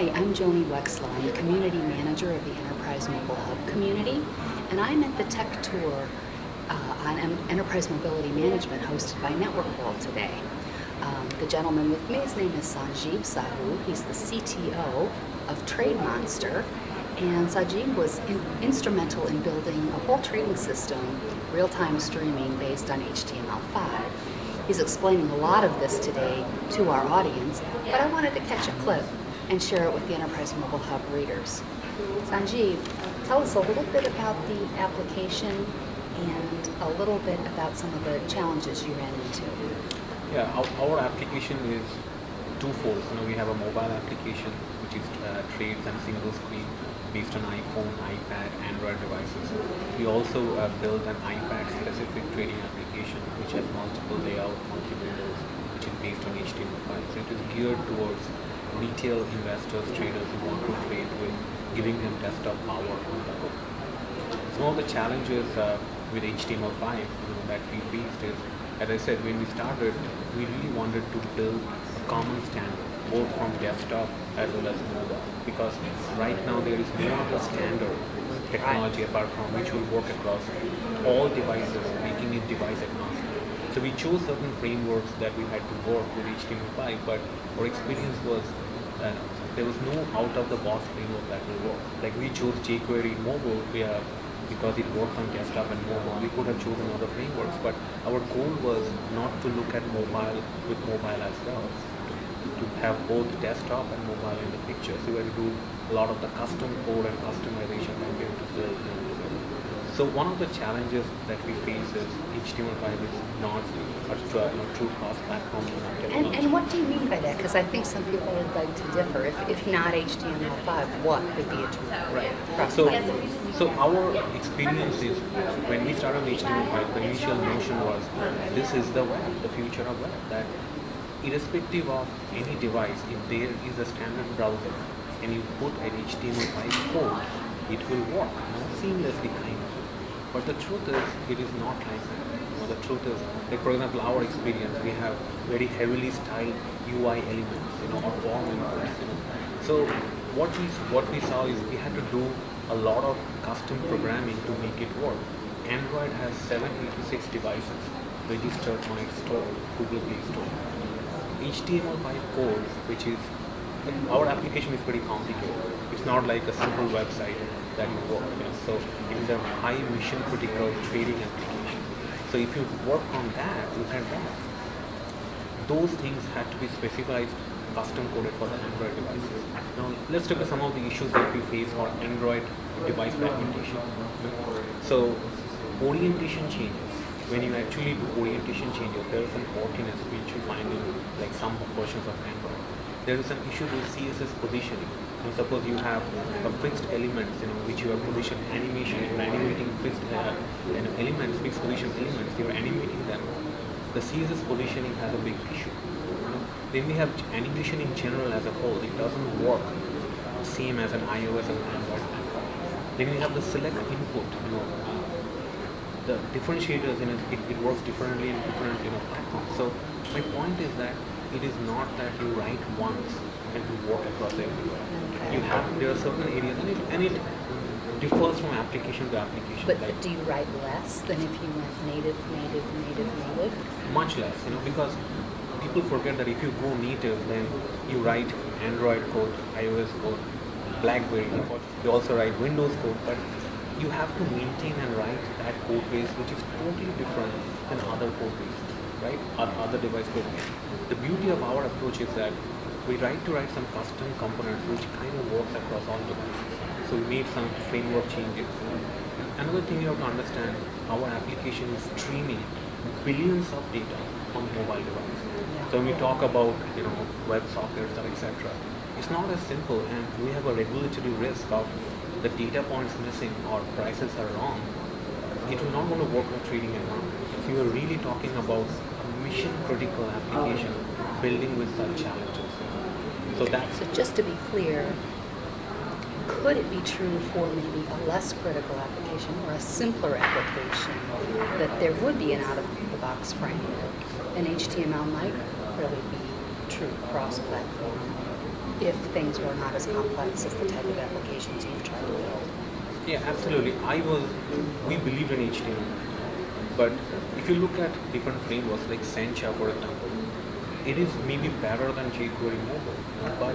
Hi, I'm Joni Wexler. I'm the Community Manager of the Enterprise Mobile Hub community, and I'm at the Tech Tour on Enterprise Mobility Management hosted by Network World today. The gentleman with me, his name is Sanjeev Sahu. He's the CTO of tradeMonster, and Sanjeev was instrumental in building a whole trading system, real-time streaming based on HTML5. He's explaining a lot of this today to our audience, but I wanted to catch a clip and share it with the Enterprise Mobile Hub readers. Sanjeev, tell us a little bit about the application and a little bit about some of the challenges you ran into. Yeah, our application is twofold. We have a mobile application which is trades and single screen based on iPhone, iPad, Android devices. We also built an iPad-specific trading application which has multiple layout, multi-windows, which is based on HTML5. So it is geared towards retail investors, traders who want to trade with giving them desktop power on the go. Some of the challenges with HTML5 that we faced is, as I said, when we started, we really wanted to build a common standard, both from desktop as well as mobile, because right now there is no other standard technology apart from which will work across all devices, making it device agnostic. So we chose certain frameworks that we had to work with HTML5, but our experience was there was no out-of-the-box framework that will work. Like we chose jQuery mobile because it works on desktop and mobile. We could have chosen other frameworks, but our goal was not to look at mobile with mobile as well, to have both desktop and mobile in the picture. So we had to do a lot of the custom code and customization that we have to build. So one of the challenges that we face is HTML5 is not a true cross-platform technology. And what do you mean by that? Because I think some people would like to differ. If not HTML5, what would be a true cross-platform? So our experience is when we started with HTML5, the initial notion was this is the web, the future of web. That irrespective of any device, if there is a standard browser and you put an HTML5 code, it will work seamlessly kind of. But the truth is, it is not like that. The truth is, like for example, our experience, we have very heavily styled UI elements, or form inputs. So what we saw is we had to do a lot of custom programming to make it work. Android has 786 devices registered on its store, Google Play Store. HTML5 code, which is our application is pretty complicated. It's not like a simple website that you work. So it is a high mission critical trading application. So if you work on that, look at that. Those things had to be specified, custom coded for the Android devices. Now let's look at some of the issues that we face for Android device fragmentation. So orientation changes. When you actually do orientation changes, there is some portiness which you find in like some versions of Android. There is some issue with CSS positioning. Suppose you have a fixed elements, which you are positioned animation, you are animating fixed elements, fixed position elements, you are animating them. The CSS positioning has a big issue. Then we have animation in general as a whole. It doesn't work same as an iOS and Android platform. Then we have the select input. The differentiators it works differently in different platforms. So my point is that it is not that you write once and you work across everywhere. There are certain areas and it differs from application to application. But do you write less than if you went native? Much less, because people forget that if you go native, then you write Android code, iOS code, BlackBerry code. You also write Windows code, but you have to maintain and write that code base, which is totally different than other code bases, right? Other device code base. The beauty of our approach is that we try to write some custom components which kind of works across all devices. So we made some framework changes. Another thing you have to understand, our application is streaming billions of data on mobile devices. So when we talk about WebSockets or etc., it's not as simple, and we have a regulatory risk of the data points missing or prices are wrong. It will not going to work in a trading environment. If you are really talking about a mission critical application building with such challenges. So just to be clear, could it be true for maybe a less critical application or a simpler application that there would be an out-of-the-box framework, and HTML might really be true cross-platform? if things were not as complex as the type of applications you've tried to build. Yeah, absolutely. We believed in HTML, but if you look at different frameworks like Sencha, for example, it is maybe better than jQuery mobile, but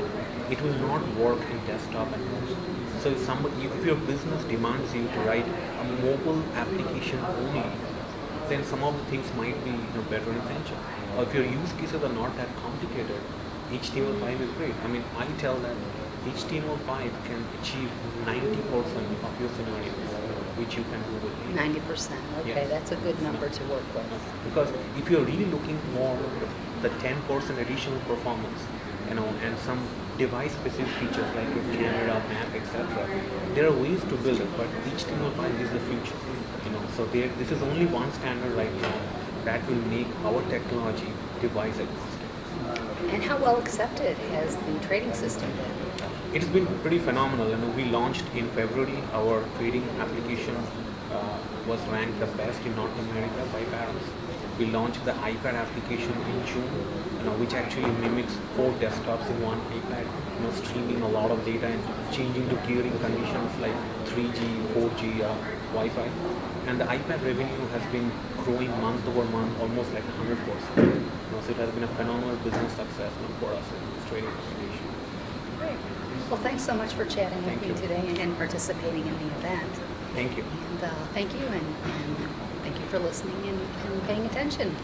it will not work in desktop and mobile. So if your business demands you to write a mobile application only, then some of the things might be better in Sencha. Or if your use cases are not that complicated, HTML5 is great. I mean, I tell that HTML5 can achieve 90% of your scenarios, which you can do with 90%. Okay, Yeah. that's a good number to work with. Because if you're really looking for the 10% additional performance, and some device-specific features like your camera, map, etc., there are ways to build it, but HTML5 is the future. So this is only one standard right now that will make our technology device agnostic. And how well accepted has the trading system been? It's been pretty phenomenal. We launched in February. Our trading application was ranked the best in North America by Barron's. We launched the iPad application in June, which actually mimics 4 desktops in one iPad, streaming a lot of data and changing to tiering conditions like 3G, 4G, Wi-Fi. And the iPad revenue has been growing month over month, almost like 100%. So it has been a phenomenal business success for us in this trading application. Great. Well, thanks so much for chatting with Thank me you. today and participating in the event. Thank you. And thank you, and thank you for listening and paying attention.